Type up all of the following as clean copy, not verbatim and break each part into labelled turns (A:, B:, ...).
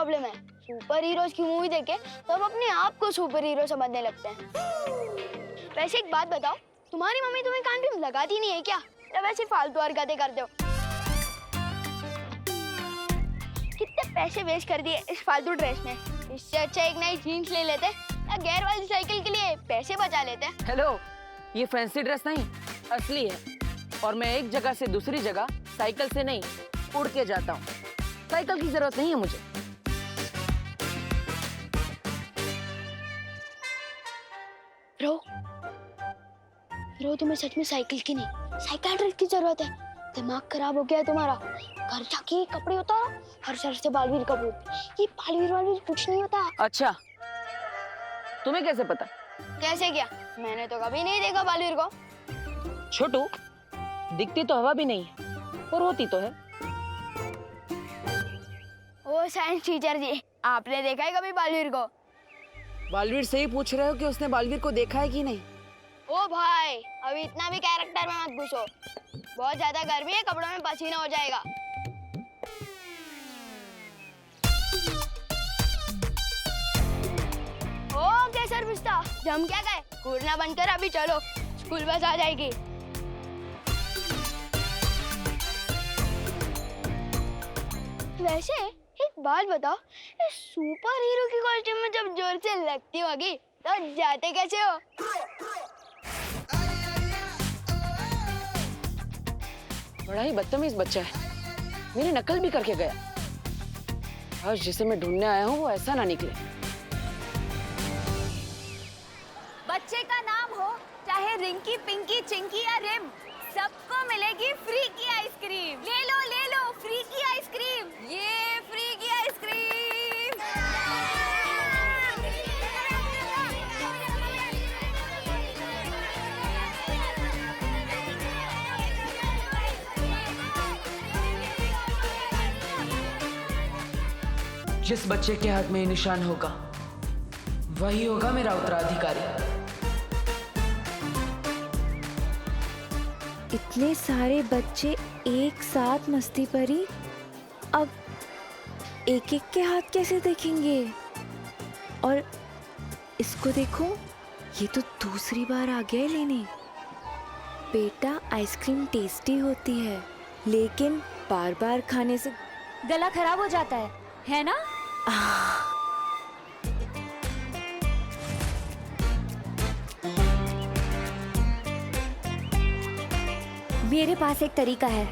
A: Problem है। Super heroes की movie देखे तो हम अपने आप को सुपर हीरो समझने लगते हैं। वैसे एक बात बताओ, तुम्हारी मम्मी तुम्हें कान भी लगाती नहीं है क्या, या वैसे फालतू हरकतें करते हो? कितने पैसे वेस्ट कर दिए इस फालतू ड्रेस में। इससे अच्छा एक नई जीन्स ले लेते या गेयर वाली साइकिल के लिए पैसे बचा लेते।
B: हेलो, ये फैंसी ड्रेस नहीं, असली है। और मैं एक जगह से दूसरी जगह साइकिल से नहीं, उड़ के जाता हूँ। साइकिल की जरूरत नहीं है मुझे।
A: ब्रो तुम्हें सच में साइकिल की नहीं, साइकियाट्रिस्ट की जरूरत है। दिमाग खराब हो गया है तुम्हारा। घर जाके कपड़े उतारो, हर शहर से बालवीर कपूर। ये बालवीर कुछ नहीं होता।
B: अच्छा, तुम्हें कैसे पता?
A: कैसे क्या? मैंने तो कभी नहीं देखा बालवीर को।
B: छोटू, दिखती तो हवा भी नहीं है और होती तो है।
A: ओ साइंस टीचर जी, आपने देखा है कभी बालवीर को?
B: बालवीर से ही पूछ रहे हो कि उसने बालवीर को देखा है कि नहीं?
A: ओ भाई, अभी इतना भी कैरेक्टर में मत घुसो। बहुत ज्यादा गर्मी है, कपड़ों में पसीना हो जाएगा। ओके सर पिस्ता, जम क्या गए? कूदना बंद कर, अभी चलो, स्कूल बस आ जाएगी। वैसे एक बात बताओ, इस सुपर हीरो की कॉस्ट्यूम में जब जोर से लगती होगी तो जाते कैसे हो?
B: बड़ा ही बदतमीज बच्चा है, मेरी नकल भी करके गया। आज जिसे मैं ढूंढने आया हूँ वो ऐसा ना निकले।
C: बच्चे का नाम हो चाहे रिंकी, पिंकी, चिंकी या रिम, सबको मिलेगी फ्री की आइसक्रीम। ले लो फ्री की आइसक्रीम, ये फ्री की आइसक्रीम।
D: जिस बच्चे के हाथ में ये निशान होगा वही होगा मेरा उत्तराधिकारी।
E: इतने सारे बच्चे एक साथ मस्ती परी, अब एक एक के हाथ कैसे देखेंगे? और इसको देखो, ये तो दूसरी बार आ गया लेने। बेटा, आइसक्रीम टेस्टी होती है, लेकिन बार बार खाने से
C: गला खराब हो जाता है ना? मेरे पास एक तरीका है।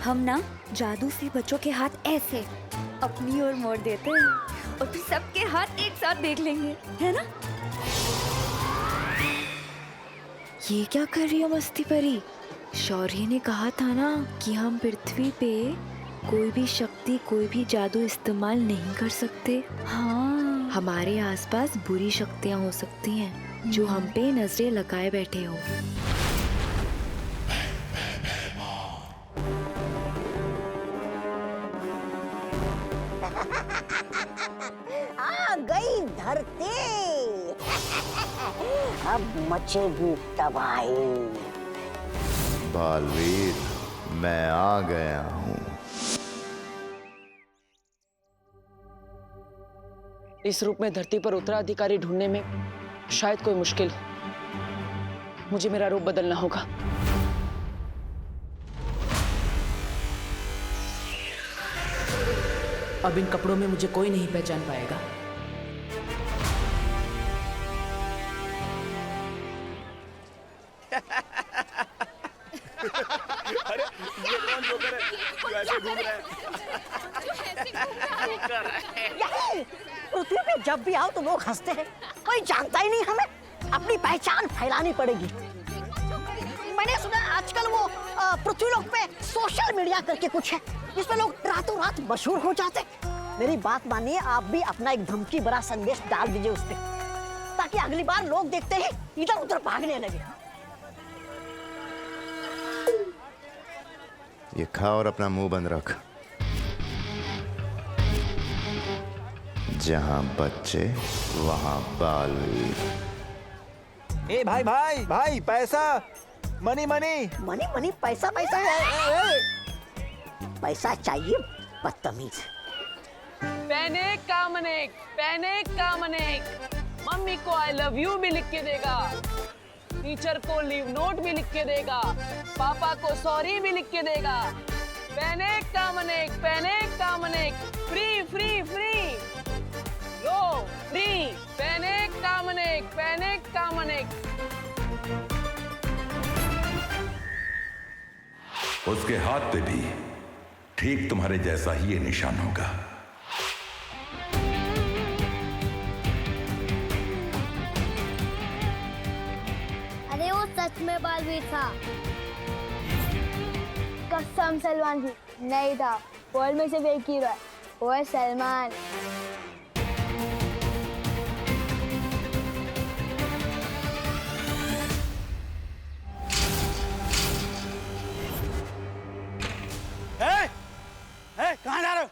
C: हम ना जादू से बच्चों के हाथ ऐसे अपनी ओर मोड़ देते हैं और फिर सबके हाथ एक साथ देख लेंगे, है ना?
E: ये क्या कर रही हो मस्ती परी? शौर्य ने कहा था ना कि हम पृथ्वी पे कोई भी शक्ति, कोई भी जादू इस्तेमाल नहीं कर सकते।
C: हाँ,
E: हमारे आसपास बुरी शक्तियाँ हो सकती हैं जो हम पे नजरें लगाए बैठे हो।
F: आ गई धरती, अब मचेगी तबाही।
G: बालवीर, मैं आ गया हूँ।
B: इस रूप में धरती पर उत्तराधिकारी ढूंढने में शायद कोई मुश्किल हो। मुझे मेरा रूप बदलना होगा।
D: अब इन कपड़ों में मुझे कोई नहीं पहचान पाएगा।
H: अरे ये कौन जोकर है? जो ऐसे घूम रहा है?
F: पृथ्वी पे जब भी आओ तो लोग हंसते हैं, कोई जानता ही नहीं हमें। अपनी पहचान फैलानी पड़ेगी। मैंने सुना आजकल वो पृथ्वीलोक पे सोशल मीडिया करके कुछ है, जिसमें लोग रातों रात मशहूर हो जाते। मेरी बात मानिए, आप भी अपना एक धमकी भरा संदेश डाल दीजिए उस पे, ताकि अगली बार लोग देखते ही इधर उधर भागने लगे।
G: ये खा और अपना मुंह बंद रख। जहां बच्चे वहां बालवीर।
H: ए भाई भाई भाई, पैसा, मनी मनी
F: मनी मनी, पैसा पैसा, पैसा चाहिए बदतमीज।
B: पैनिक कामनेक। मम्मी को आई लव यू भी लिख के देगा, टीचर को लीव नोट भी लिख के देगा, पापा को सॉरी भी लिख के देगा। पैनिक कामनेक, फ्री फ्री फ्री, लो फ्री। पैनिक कामनेक।
I: उसके हाथ पे भी ठीक तुम्हारे जैसा ही ये निशान होगा।
A: अरे वो सच में बालवीर था। कसम सलमान जी, नहीं था। वर्ल्ड में सिर्फ एक हीरो है, वो है सलमान।
H: कहाँ जा रहे हो?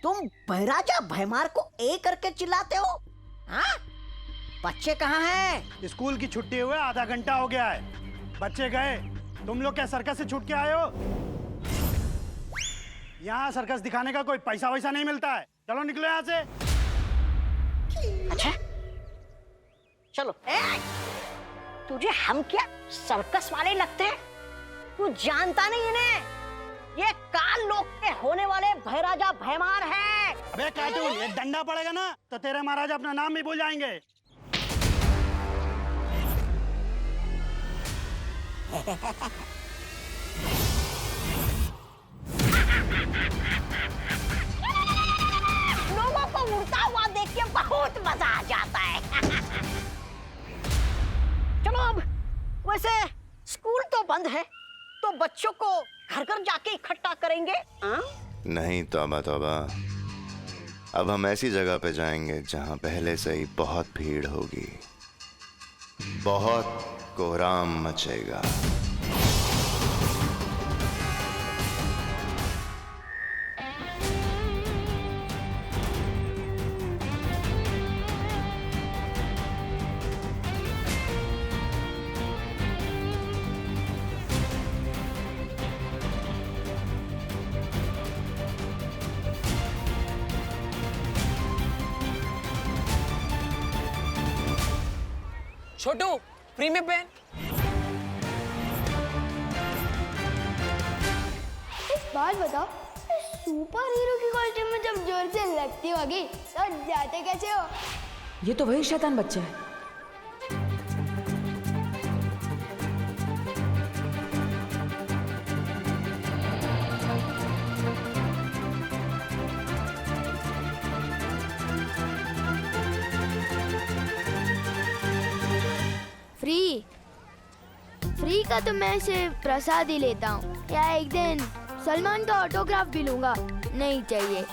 F: तुम बहराजा भैमार को ए करके चिल्लाते हो? हाँ? बच्चे कहाँ हैं?
J: स्कूल की छुट्टी हुए आधा घंटा हो गया है। बच्चे गए। तुम लोग क्या सर्कस से छूट के आए हो? यहाँ सर्कस दिखाने का कोई पैसा वैसा नहीं मिलता है। चलो निकलो यहाँ से।
F: अच्छा चलो। तुझे हम क्या सर्कस वाले लगते हैं? तू जानता नहीं इन्हें? ये काल लोक के होने वाले भैराजा भैमार है।
J: अबे कार्टून, एक डंडा पड़ेगा ना तो तेरे महाराजा अपना नाम भी भूल जाएंगे।
F: लोगों को उड़ता हुआ देख के बहुत मजा आ जाता है। चलो अब, वैसे स्कूल तो बंद है, तो बच्चों को घर घर जाके इकट्ठा करेंगे।
G: नहीं तौबा तौबा, अब हम ऐसी जगह पे जाएंगे जहां पहले से ही बहुत भीड़ होगी, बहुत कोहराम मचेगा।
B: छोटू, फ्री में पेन।
A: एक बात बताओ, सुपर हीरो की कॉस्ट्यूम में जब जोर से लगती होगी तो जाते कैसे हो?
D: ये तो वही शैतान बच्चा है।
A: फ्री का तो मैं सिर्फ प्रसाद ही लेता हूँ, या एक दिन सलमान का ऑटोग्राफ भी लूंगा। नहीं चाहिए।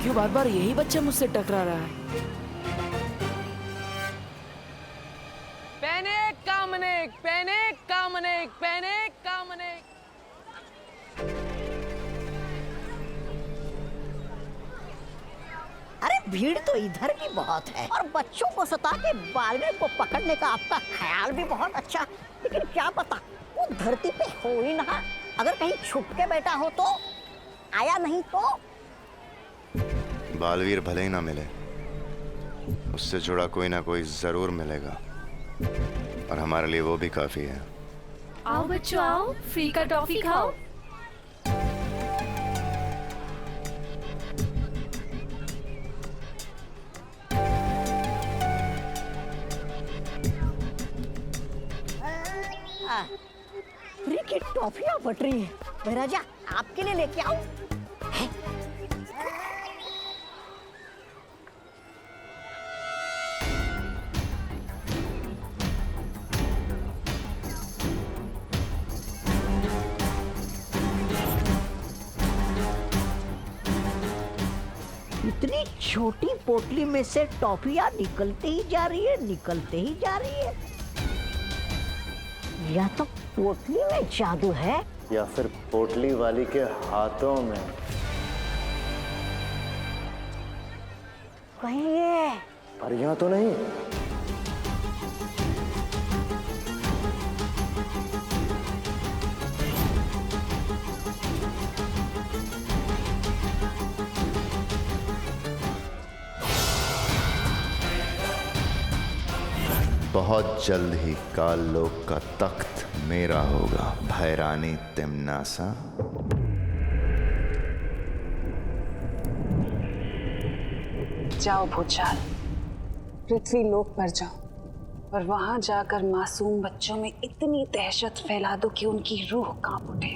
B: क्यों बार बार यही बच्चा मुझसे टकरा रहा है? पैनिक कामनेक।
F: अरे भीड़ तो इधर भी बहुत है, और बच्चों को सता के बालवीर को पकड़ने का आपका ख्याल भी बहुत अच्छा। लेकिन क्या पता वो धरती पे हो ही ना। अगर कहीं छुप के बैठा हो तो, आया नहीं तो।
G: बालवीर भले ही ना मिले, उससे जुड़ा कोई ना कोई जरूर मिलेगा, और हमारे लिए वो भी काफी है।
E: आओ बच्चों आओ, फ्री का टॉफी खाओ।
F: फ्री की टॉफियां बट रही है। बहराजा आपके लिए लेके आओ। इतनी छोटी पोटली में से टॉफियां निकलते ही जा रही है। या तो पोटली में जादू है,
G: या फिर पोटली वाली के हाथों में।
F: कहीं ये
G: परियां तो नहीं? बहुत जल्द ही काल लोक का तख्त मेरा होगा, भैरानी तिमनासा।
B: जाओ भूचाल, पृथ्वी लोक पर जाओ और वहां जाकर मासूम बच्चों में इतनी दहशत फैला दो कि उनकी रूह कांप उठे।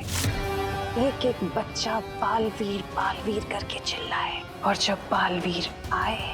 B: एक एक बच्चा बालवीर करके चिल्लाए, और जब बालवीर आए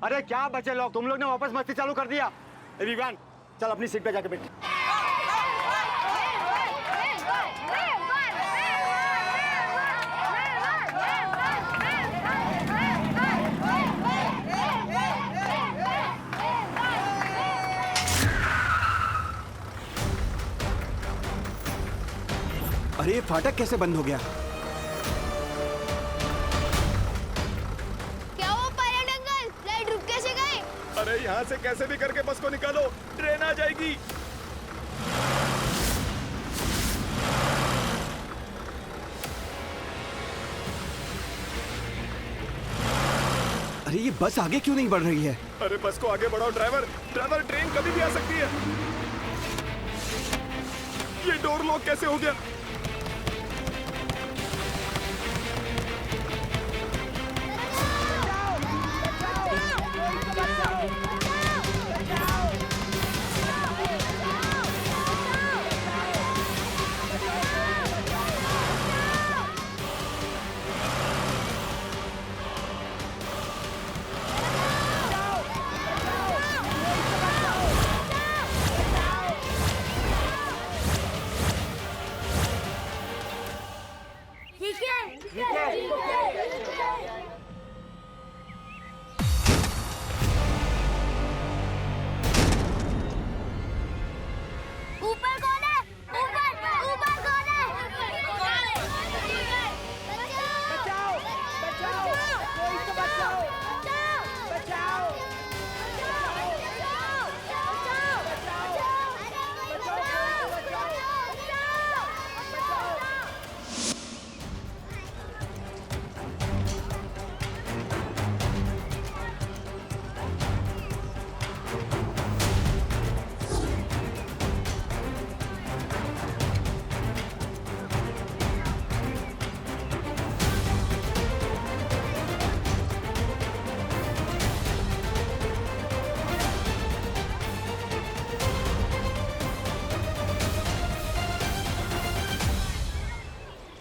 J: अरे क्या बचे लोग, तुम लोग ने वापस मस्ती चालू कर दिया। विवान चल अपनी सीट पे जाके बैठ।
H: अरे ये फाटक कैसे बंद हो गया?
K: अरे यहाँ से कैसे भी करके बस को निकालो, ट्रेन आ जाएगी।
H: अरे ये बस आगे क्यों नहीं बढ़ रही है?
K: अरे बस को आगे बढ़ाओ ड्राइवर, ड्राइवर ट्रेन कभी भी आ सकती है। ये डोर लॉक कैसे हो गया?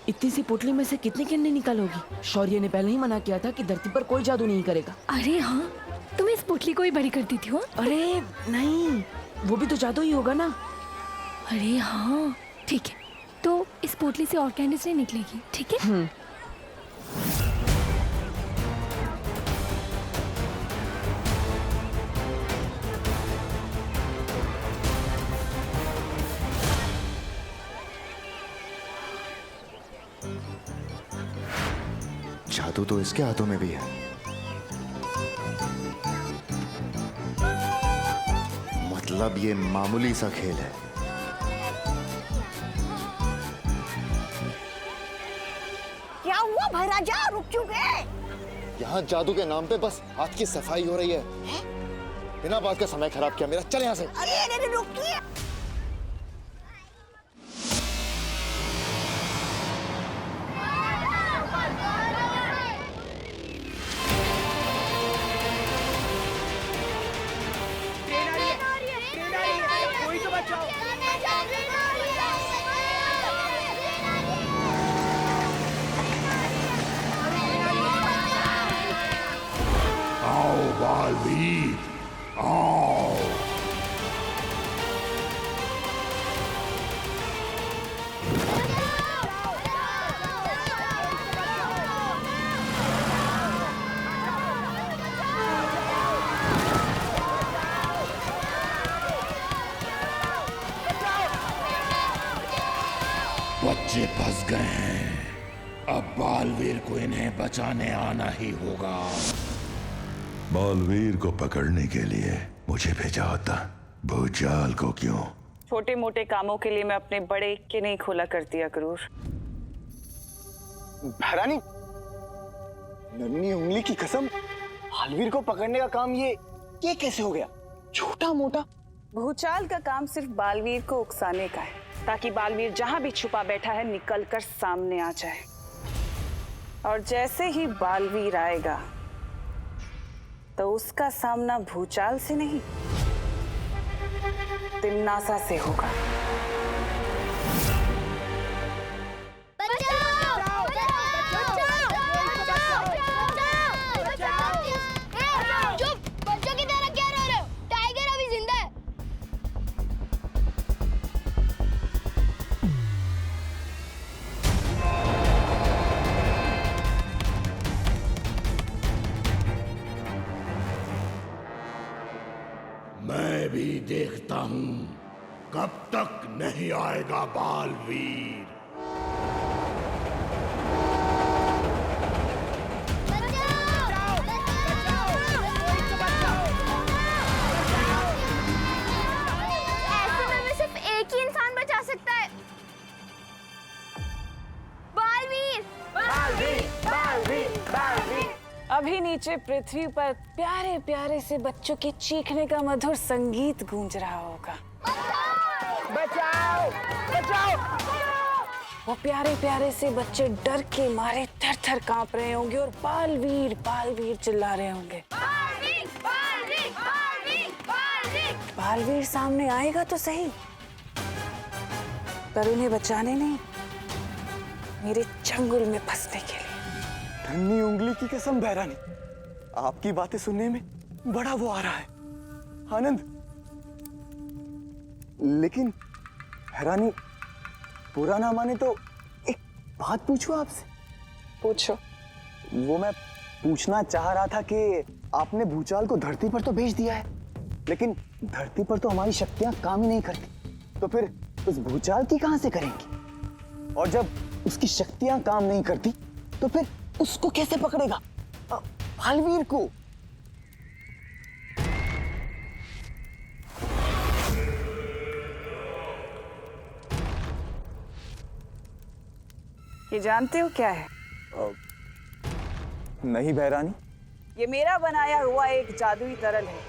D: इतनी सी पोटली में से कितने किन्ने निकालोगी? शौर्य ने पहले ही मना किया था कि धरती पर कोई जादू नहीं करेगा।
E: अरे हाँ, तुम इस पोटली को ही बड़ी कर दी थी हो?
D: अरे नहीं, वो भी तो जादू ही होगा ना।
E: अरे हाँ ठीक है, तो इस पोटली से और कैंडीज नहीं निकलेगी, ठीक है?
G: जादू तो इसके हाथों में भी है। मतलब ये मामूली सा खेल है।
F: क्या हुआ भाई राजा, रुक क्यों गए?
L: यहाँ जादू के नाम पे बस हाथ की सफाई हो रही है। बिना बात का समय खराब किया मेरा, चल यहाँ से।
F: अरे अरे रुकिए।
I: आओ बालवीर, आओ। बच्चे फंस गए हैं। अब बालवीर को इन्हें बचाने आना ही होगा। बालवीर को पकड़ने के लिए मुझे भेजा होता, भूचाल को क्यों?
B: छोटे मोटे कामों के लिए मैं अपने बड़े के नहीं खोला करती अक्रूर।
L: महारानी, नन्ही उंगली की कसम, बालवीर को पकड़ने का काम ये कैसे हो गया? छोटा मोटा
B: भूचाल का काम सिर्फ बालवीर को उकसाने का है, ताकि बालवीर जहां भी छुपा बैठा है निकलकर सामने आ जाए। और जैसे ही बालवीर आएगा तो उसका सामना भूचाल से नहीं, तिन्नासा से होगा।
A: चुप! बच्चों की तरह क्या रो रहे हो? टाइगर अभी जिंदा है।
I: मैं भी देखता हूं कब तक नहीं आएगा बालवीर।
C: ऐसे में सिर्फ एक ही इंसान बचा सकता है। बालवीर! बालवीर! बालवीर! बालवीर!
B: अभी नीचे पृथ्वी पर प्यारे प्यारे से बच्चों के चीखने का मधुर संगीत गूंज रहा होगा।
F: बचाओ! बचाओ!
B: वो प्यारे प्यारे से बच्चे डर के मारे थर थर कांप रहे होंगे और बालवीर बालवीर चिल्ला रहे होंगे।
C: बालवीर! बालवीर! बालवीर! बालवीर!
B: बालवीर सामने आएगा तो सही, पर उन्हें बचाने नहीं, मेरे चंगुल में फंसने के लिए।
L: नन्ही उंगली की कसम बहरानी, आपकी बातें सुनने में बड़ा वो आ रहा है, आनंद। लेकिन बहरानी, बुरा ना माने तो एक बात पूछूं आपसे?
B: पूछो।
L: वो मैं पूछना चाह रहा था कि आपने भूचाल को धरती पर तो भेज दिया है, लेकिन धरती पर तो हमारी शक्तियां काम ही नहीं करती, तो फिर उस भूचाल की कहां से करेंगे? और जब उसकी शक्तियां काम नहीं करती तो फिर उसको कैसे पकड़ेगा, बालवीर को?
B: ये जानते हो क्या है?
L: नहीं बहरानी।
B: ये मेरा बनाया हुआ एक जादुई तरल है।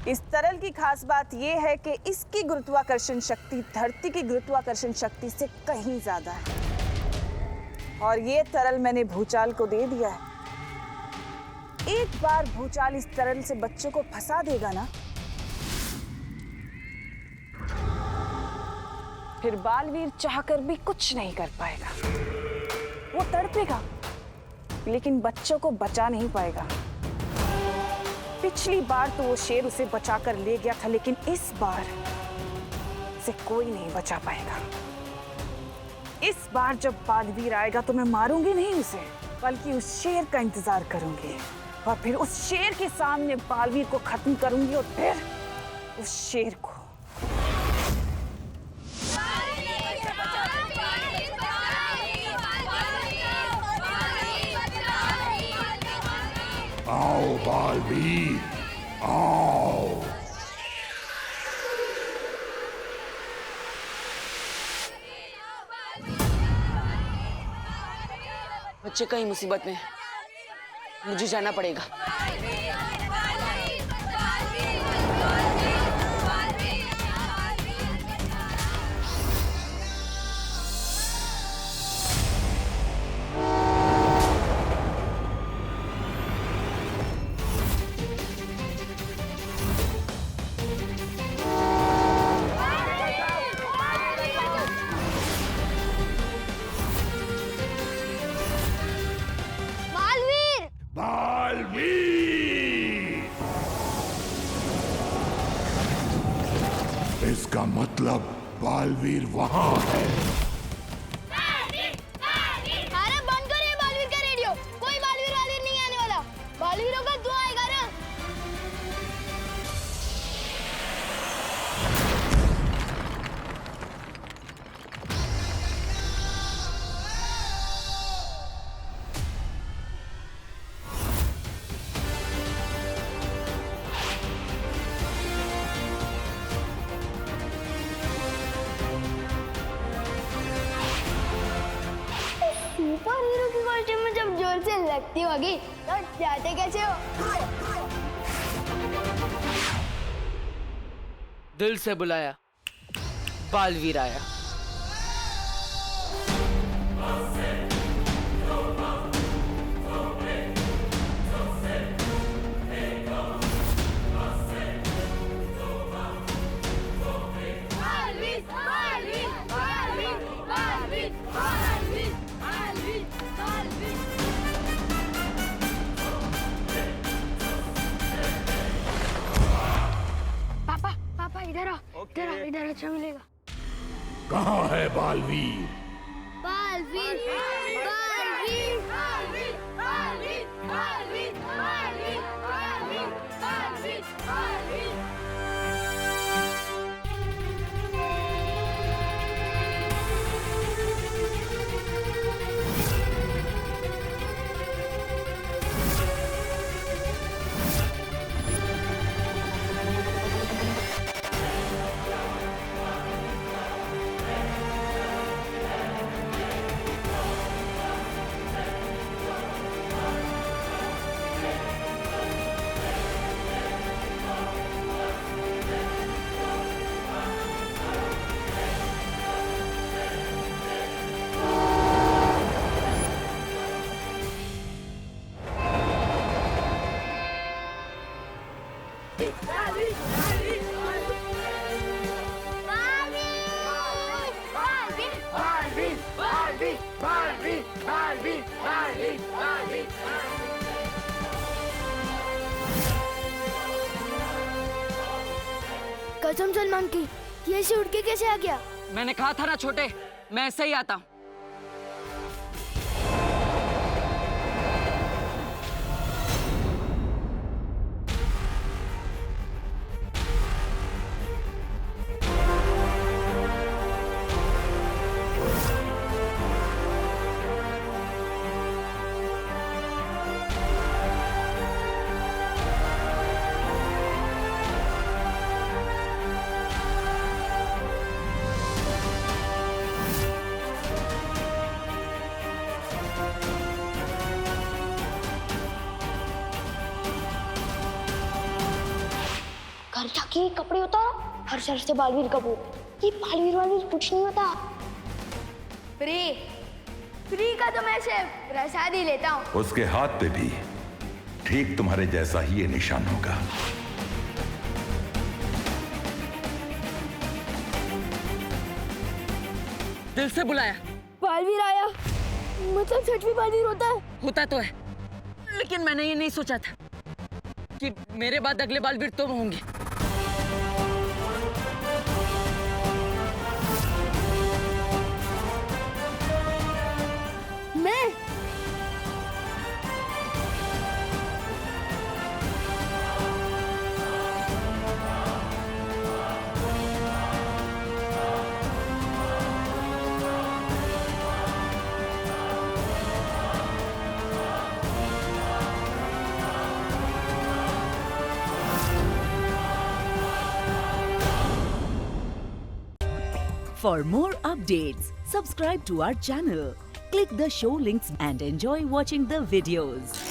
B: इस तरल की खास बात यह है कि इसकी गुरुत्वाकर्षण शक्ति धरती की गुरुत्वाकर्षण शक्ति से कहीं ज्यादा है। और ये तरल मैंने भूचाल को दे दिया है। एक बार भूचाल इस तरल से बच्चों को फंसा देगा ना, फिर बालवीर चाहकर भी कुछ नहीं कर पाएगा। वो तड़पेगा, लेकिन बच्चों को बचा नहीं पाएगा। पिछली बार तो वो शेर उसे बचाकर ले गया था, लेकिन इस बार से कोई नहीं बचा पाएगा। इस बार जब बालवीर आएगा तो मैं मारूंगी नहीं उसे, बल्कि उस शेर का इंतजार करूंगी और फिर उस शेर के सामने बालवीर को खत्म करूंगी और फिर उस शेर को।
I: आओ बालवीर, आओ।
D: बच्चे कहीं मुसीबत में, मुझे जाना पड़ेगा।
I: इसका मतलब बालवीर वहां है।
A: अरे बंद करो ये बालवीर का रेडियो। कोई बालवीर वालवीर नहीं आने वाला। बालवीरों का दुआ आएगा ना। जोर से लगती होगी तो जाते कैसे हो?
D: दिल से बुलाया, बालवीर आया।
A: पापा पापा इधर आओ, इधर अच्छा मिलेगा।
I: कहाँ है बालवीर?
A: बालवीर बालवीर बालवीर बालवीर बालवीर बालवीर बालवीर बालवीर बालवीर। कसम सलमान की, ये ऐसे उड़ के कैसे आ गया?
D: मैंने कहा था ना छोटे, मैं ऐसे ही आता हूँ।
A: घर जाके कपड़े उतारो, हर शहर से बालवीर कपूर। ये बालवीर वालवीर कुछ नहीं होता। फ्री का तो मैं सिर्फ प्रसाद ही लेता हूँ।
I: उसके हाथ पे भी ठीक तुम्हारे जैसा ही ये निशान होगा।
D: दिल से बुलाया,
A: बालवीर आया, मतलब सच में बालवीर होता है?
D: होता तो है, लेकिन मैंने ये नहीं सोचा था कि मेरे बाद अगले बालवीर तुम होंगे।
A: मैं?
M: For more updates, subscribe to our channel, click the show links and enjoy watching the videos.